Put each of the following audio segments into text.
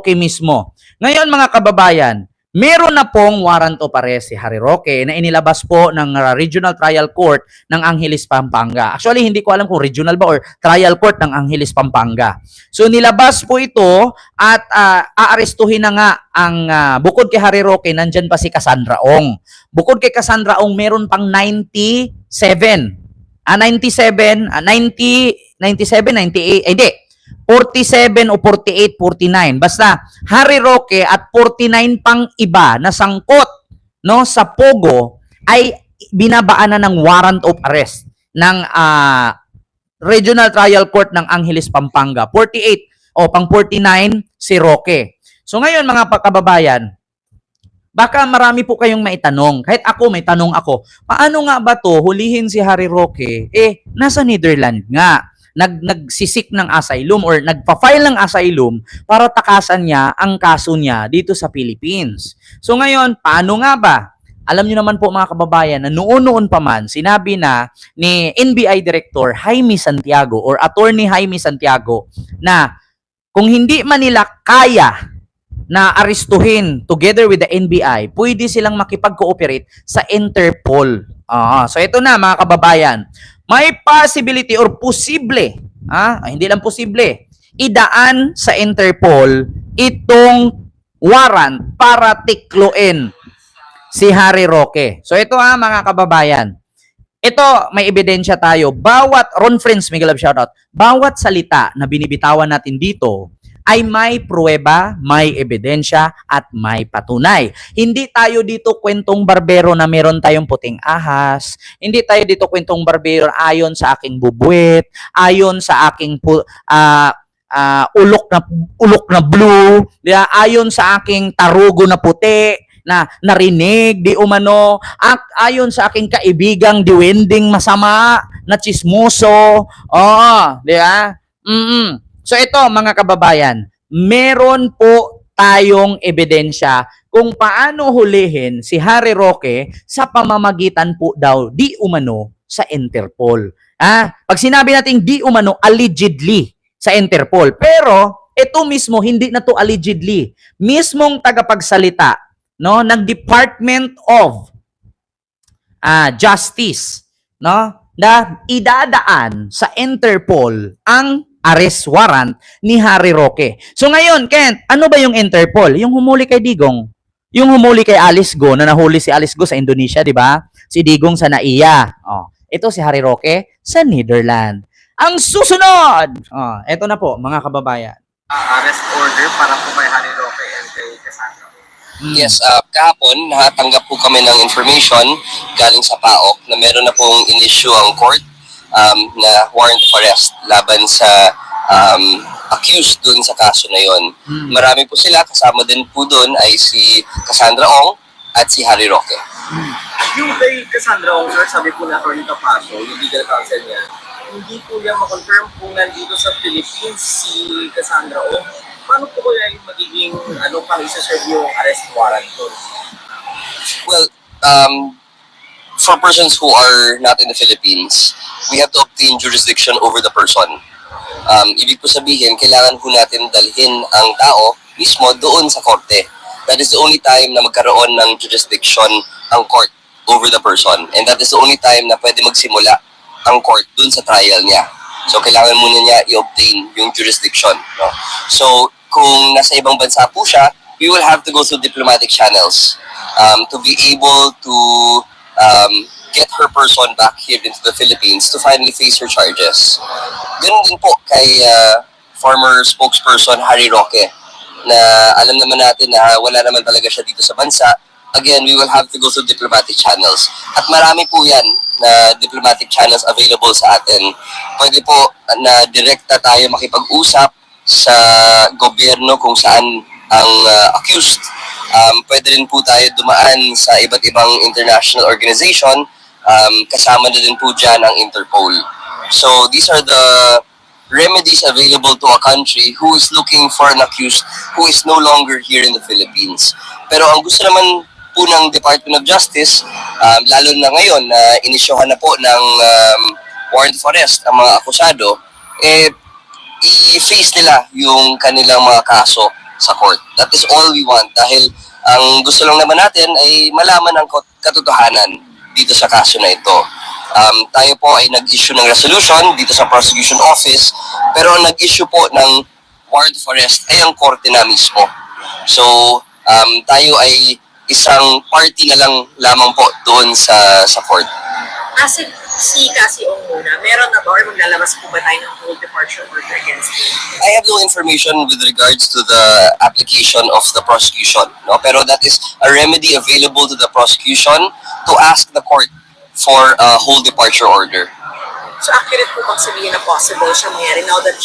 Roque mismo. Ngayon mga kababayan, meron na pong warrant of arrest si Harry Roque na inilabas po ng Regional Trial Court ng Angeles, Pampanga. Actually, hindi ko alam kung regional ba or trial court ng Angeles, Pampanga. So nilabas po ito at aarestuhin na nga ang bukod kay Harry Roque, nandyan pa si Cassandra Ong. Bukod kay Cassandra Ong, meron pang 97. 97, 90, 97, 98, hindi. 47 o 48, 49. Basta Harry Roque at 49 pang iba na sangkot no sa Pogo ay binabaan na ng warrant of arrest ng Regional Trial Court ng Angeles, Pampanga. 48 o pang 49 si Roque. So ngayon mga kababayan, baka marami po kayong maitanong. Kahit ako may tanong ako. Paano nga ba to hulihin si Harry Roque? Nasa Netherlands nga. Nagsisik ng asylum or nagpa-file ng asylum para takasan niya ang kaso niya dito sa Philippines. So ngayon, paano nga ba? Alam niyo naman po mga kababayan na noon pa man sinabi na ni NBI Director Jaime Santiago or Attorney Jaime Santiago na kung hindi man nila kaya na arestuhin together with the NBI, pwede silang makipag-cooperate sa Interpol. So ito na mga kababayan, may possibility or posible, hindi lang posible, idaan sa Interpol itong warrant para tikluin si Harry Roque. So ito mga kababayan, ito may ebidensya tayo. Bawat, Ron Friends, Miguel Love shoutout, bawat salita na binibitawan natin dito ay may pruweba, may ebidensya, at may patunay. Hindi tayo dito kwentong barbero na meron tayong puting ahas. Hindi tayo dito kwentong barbero ayon sa aking bubuwet, ayon sa aking ulok na blue, ayon sa aking tarugo na puti, na narinig di umano, ayon sa aking kaibigang diwending masama na chismoso. Di ba? So ito mga kababayan, meron po tayong ebidensya kung paano hulihin si Harry Roque sa pamamagitan po daw di umano sa Interpol. Pag sinabi natin di umano, allegedly sa Interpol. Pero ito mismo, hindi na to allegedly. Mismong tagapagsalita ng Department of Justice na idadaan sa Interpol ang arrest warrant ni Harry Roque. So ngayon, Kent, ano ba yung Interpol? Yung humuli kay Digong. Yung humuli kay Alice Go, na nahuli si Alice Go sa Indonesia, di ba? Si Digong sa NAIA. Ito si Harry Roque sa Netherlands. Ang susunod! Ito na po, mga kababayan. Arrest order para po kay Harry Roque and kay Cassandra. Yes, kahapon, nakatanggap po kami ng information galing sa PAOK na meron na pong in-issue ang court na warrant of arrest laban sa accused dun sa kaso na yon. Marami po sila, kasama din po dun ay si Cassandra Ong at si Harry Roque. Yung kay Cassandra Ong, sir, sabi po na Atty. Capacio, yung legal counsel niya, hindi po niya makonfirm kung nandito sa Philippines si Cassandra Ong. Paano po kaya yung magiging pang isa-serve yung arrest warrant doon? Well, for persons who are not in the Philippines, we have to obtain jurisdiction over the person. Ibig po sabihin, kailangan po natin dalhin ang tao mismo doon sa korte. That is the only time na magkaroon ng jurisdiction ang court over the person. And that is the only time na pwede magsimula ang court doon sa trial niya. So, kailangan muna niya i-obtain yung jurisdiction. No? So, kung nasa ibang bansa po siya, we will have to go through diplomatic channels to be able to get her person back here into the Philippines to finally face her charges. Ganun din po kay former spokesperson Harry Roque na alam naman natin na wala naman talaga siya dito sa bansa. Again, we will have to go through diplomatic channels. At marami po yan na diplomatic channels available sa atin. Pwede po na direkta tayo makipag-usap sa gobyerno kung saan ang accused. Pwede rin po tayo dumaan sa iba't ibang international organization. Kasama na din po dyan ang Interpol. So these are the remedies available to a country who is looking for an accused who is no longer here in the Philippines. Pero ang gusto naman po ng Department of Justice, lalo na ngayon na inisyuhan na po ng warrant of arrest ang mga akusado, i-face nila yung kanilang mga kaso sa court. That is all we want dahil ang gusto lang naman natin ay malaman ang katotohanan dito sa kaso na ito. Tayo po ay nag-issue ng resolution dito sa prosecution office, pero ang nag-issue po ng warrant of arrest ay ang korte na mismo. So, tayo ay isang party na lang lamang po doon sa court. As in, si Cassie Ong muna, meron na ba or maglalabas po ba tayo ng whole departure order against him? I have no information with regards to the application of the prosecution, no? Pero that is a remedy available to the prosecution to ask the court for a whole departure order. So accurate po bang sabihin na possible siya mangyari now that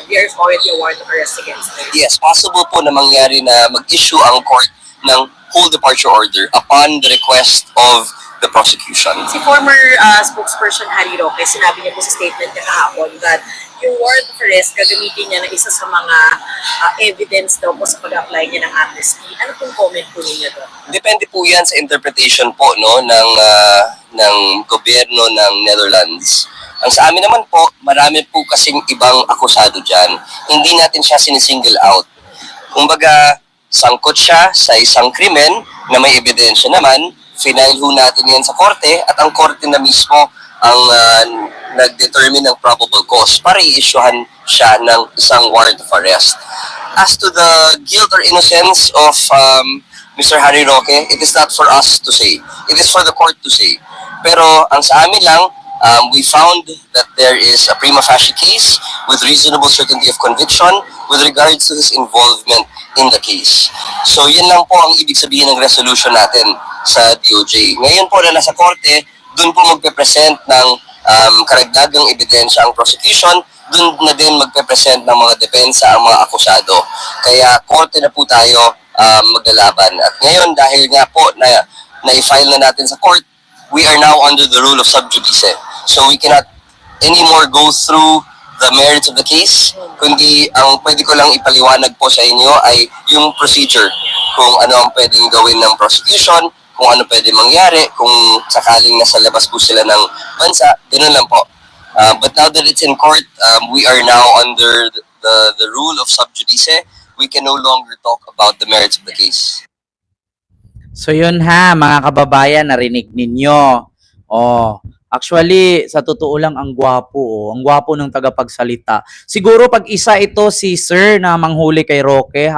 there's already a warrant of arrest against him? Yes, possible po na mangyari na mag-issue ang court ng whole departure order upon the request of the prosecution. Si former spokesperson Harry Roque, sinabi niya po sa statement niya kahapon that yung warrant of arrest gagamitin niya na isa sa mga evidence daw po sa pag-apply niya ng amnesty. Ano pong comment po ninyo doon? Depende po yan sa interpretation po no ng gobyerno ng Netherlands. Ang sa amin naman po, marami po kasing ibang akusado diyan. Hindi natin siya sinisingle out. Kumbaga, sangkot siya sa isang krimen na may ebidensya naman, final ho natin yan sa korte at ang korte na mismo ang nag-determine ng probable cause para i-issuehan siya ng isang warrant of arrest. As to the guilt or innocence of Mr. Harry Roque, it is not for us to say. It is for the court to say. Pero ang sa amin lang, we found that there is a prima facie case with reasonable certainty of conviction with regards to his involvement in the case. So yun lang po ang ibig sabihin ng resolution natin sa DOJ. Ngayon po na nasa korte, dun po magpe-present ng karagdagang ebidensya ang prosecution, dun na din magpe-present ng mga depensa ang mga akusado. Kaya korte na po tayo maglalaban. At ngayon dahil nga po na-file na natin sa court, we are now under the rule of sub judice. So we cannot anymore go through the merits of the case, kundi ang pwede ko lang ipaliwanag po sa inyo ay yung procedure, kung ano ang pwedeng gawin ng prosecution, kung ano pwede mangyari, kung sakaling nasa labas po sila ng bansa, ganoon lang po. But now that it's in court, we are now under the rule of sub judice. We can no longer talk about the merits of the case. So yun ha, mga kababayan, narinig ninyo. Oh, actually, sa totoo lang, ang gwapo. Oh. Ang gwapo ng tagapagsalita. Siguro pag isa ito si Sir na manghuli kay Roque,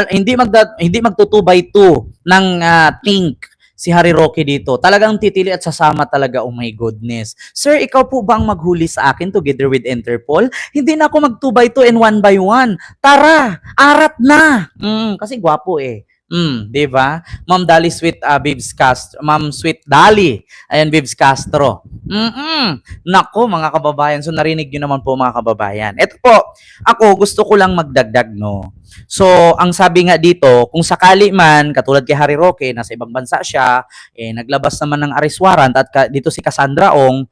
hindi magtutubay to ng think si Harry Roque dito. Talagang titili at sasama talaga, oh my goodness. Sir, ikaw po ba ang maghuli sa akin together with Interpol? Hindi na ako magtubay to and one by one. Tara, arat na. Kasi gwapo eh. Di ba? Ma'am Dali Sweet Bibs Castro, Ma'am Sweet Dali. Ayan, Bibs Castro. Nako, mga kababayan. So narinig niyo naman po, mga kababayan. Ito po, ako gusto ko lang magdagdag, no. So, ang sabi nga dito, kung sakali man katulad kay Harry Roque, nasa ibang bansa siya, naglabas naman ng arrest warrant at dito si Cassandra Ong,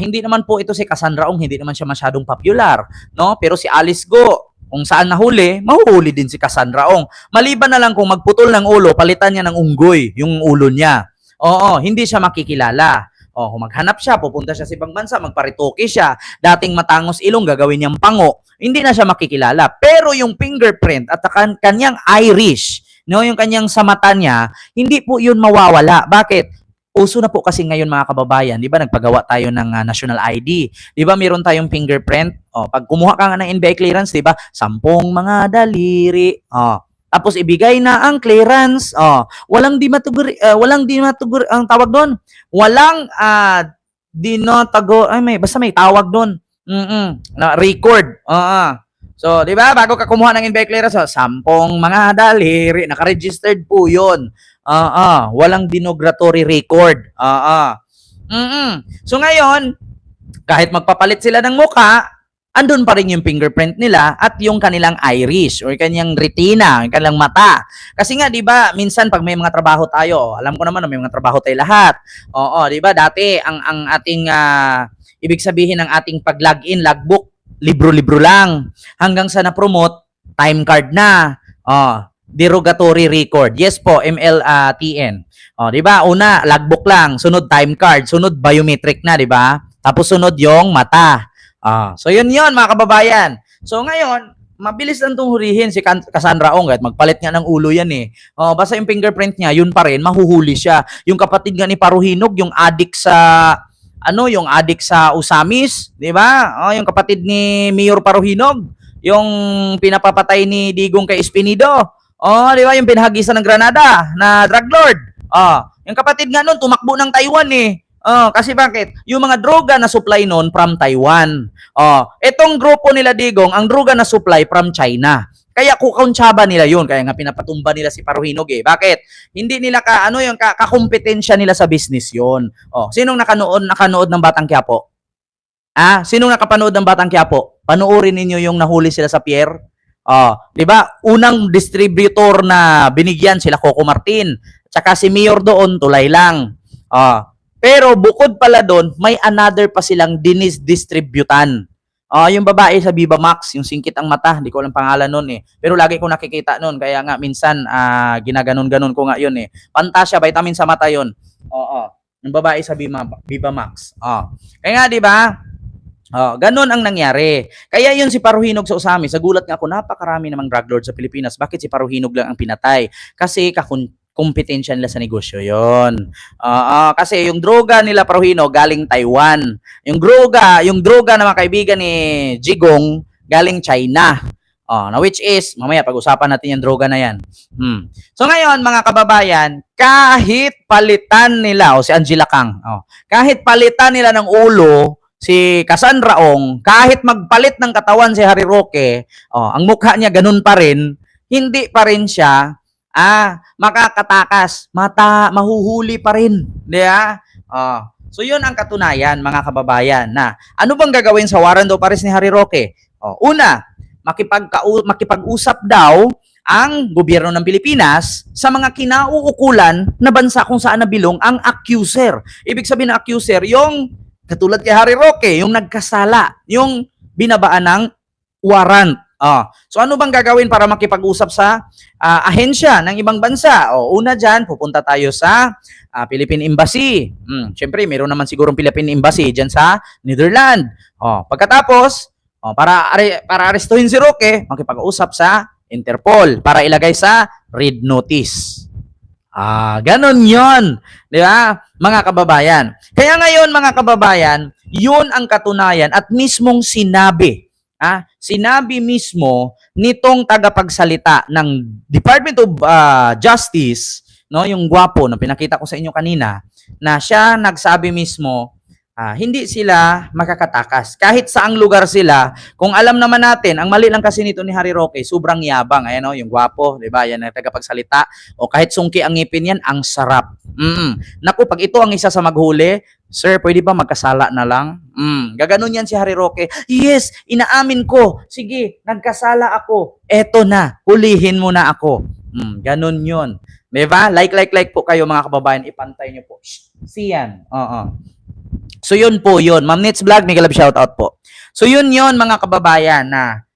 hindi naman po ito si Cassandra Ong, hindi naman siya masyadong popular, no? Pero si Alice Go, kung saan nahuli, mahuhuli din si Cassandra Ong. Maliban na lang kung magputol ng ulo, palitan niya ng unggoy, yung ulo niya. Oo, hindi siya makikilala. Kung maghanap siya, pupunta siya sa ibang bansa, magparitoke siya, dating matangos ilong, gagawin niyang pango, hindi na siya makikilala. Pero yung fingerprint at kanyang Irish, no, yung kanyang sa mata niya, hindi po yun mawawala. Bakit? Uso na po kasi ngayon, mga kababayan, di ba, nagpagawa tayo ng national ID. Di ba, meron tayong fingerprint. Pag kumuha ka nga ng NBI clearance, di ba, 10 mga daliri. Tapos ibigay na ang clearance. Walang dinatagur ang tawag doon. Walang basta may tawag doon. Na record. So, di ba, bago ka kumuha ng NBI clearance, 10 mga daliri, naka-registered po 'yon. Walang denogatory record. So ngayon, kahit magpapalit sila ng mukha, andun pa rin yung fingerprint nila at yung kanilang iris or kanyang retina, yung kanilang mata. Kasi nga, di ba, minsan pag may mga trabaho tayo, alam ko naman na may mga trabaho tayo lahat. Di ba, dati ang ating ibig sabihin ng ating pag-login, logbook, libro-libro lang. Hanggang sa na-promote, time card na. Derogatory record. Yes po, MLTN. Di ba? Una, logbook lang, sunod time card, sunod biometric na, di ba? Tapos sunod yung mata. So yun mga kababayan. So ngayon, mabilis lang itong hulihin si Cassandra Ong kahit magpalit nga ng ulo yan eh. Basta yung fingerprint niya, yun pa rin, mahuhuli siya. Yung kapatid nga ni Paruhinog, yung addict sa yung addict sa Usamis, di ba? Yung kapatid ni Mayor Paruhinog, yung pinapapatay ni Digong kay Espinido. Di ba? Yung pinahagisan ng Granada na drug lord. Yung kapatid nga nun, tumakbo ng Taiwan eh. Kasi bakit? Yung mga droga na supply noon from Taiwan. Itong grupo nila Digong, ang droga na supply from China. Kaya kukauntsaba nila yun. Kaya nga pinapatumba nila si Paruhinog eh. Bakit? Hindi nila yung kakompetensya nila sa business yun. Sinong nakanood ng Batang Quiapo? Sinong nakapanood ng Batang Quiapo? Panoorin ninyo yung nahuli sila sa pier. 'Di ba? Unang distributor na binigyan sila Coco Martin. Tsaka si Mayor doon tulay lang. Pero bukod pala doon, may another pa silang dinis-distributan. Yung babae sa Viva Max, yung singkit ang mata, hindi ko alam pangalan nun eh. Pero lagi ko nakikita nun, kaya nga minsan ginaganon-ganon ko nga yun eh. Pantasya, vitamin sa mata yun. Yung babae sa Viva Max. Kaya nga, di ba? Ganon ang nangyari. Kaya yun si Paruhinog sa Usamis, sa gulat nga ako, napakarami namang drug lord sa Pilipinas. Bakit si Paruhinog lang ang pinatay? Kasi kompetensya nila sa negosyo yon. Kasi yung droga nila Paruhinog galing Taiwan. Yung droga na mga kaibigan ni Jigong galing China. Na which is, mamaya pag-usapan natin yung droga na yan. So ngayon, mga kababayan, kahit palitan nila, si Angela Kang, kahit palitan nila ng ulo, si Cassandra Ong, kahit magpalit ng katawan si Harry Roque, ang mukha niya ganun pa rin, hindi pa rin siya makakatakas, mahuhuli pa rin. Diba? So yun ang katunayan, mga kababayan, na ano bang gagawin sa warrant of arrest ni Harry Roque? Una, makipag-usap daw ang gobyerno ng Pilipinas sa mga kinauukulan na bansa kung saan nabilong ang accuser. Ibig sabihin ng accuser, yung katulad kay Harry Roque, yung nagkasala, yung binabaan ng warrant. So ano bang gagawin para makipag-usap sa ahensya ng ibang bansa? Una dyan, pupunta tayo sa Philippine Embassy. Siyempre, meron naman sigurong Philippine Embassy dyan sa Netherlands. Pagkatapos, para arestuhin si Roque, makipag-usap sa Interpol para ilagay sa red notice. Ganon yon, di ba, mga kababayan? Kaya ngayon, mga kababayan, yun ang katunayan at mismong sinabi mismo nitong tagapagsalita ng Department of Justice, no, yung gwapo na pinakita ko sa inyo kanina, na siya nagsabi mismo, hindi sila makakatakas. Kahit saang lugar sila, kung alam naman natin, ang mali lang kasi nito ni Harry Roque, sobrang yabang. Ayan, yung gwapo, di ba? Yan ang tagapagsalita. O kahit sungki ang ngipin yan, ang sarap. Naku, pag ito ang isa sa maghuli, sir, pwede ba magkasala na lang? Gaganon yan si Harry Roque. Yes, inaamin ko. Sige, nagkasala ako. Eto na, hulihin mo na ako. Ganon yun. Diba? Like po kayo, mga kababayan. Ipantay nyo po. Siyan. So yun po yun. Ma'am Nits Vlog, may galab shoutout po. So yun mga kababayan, na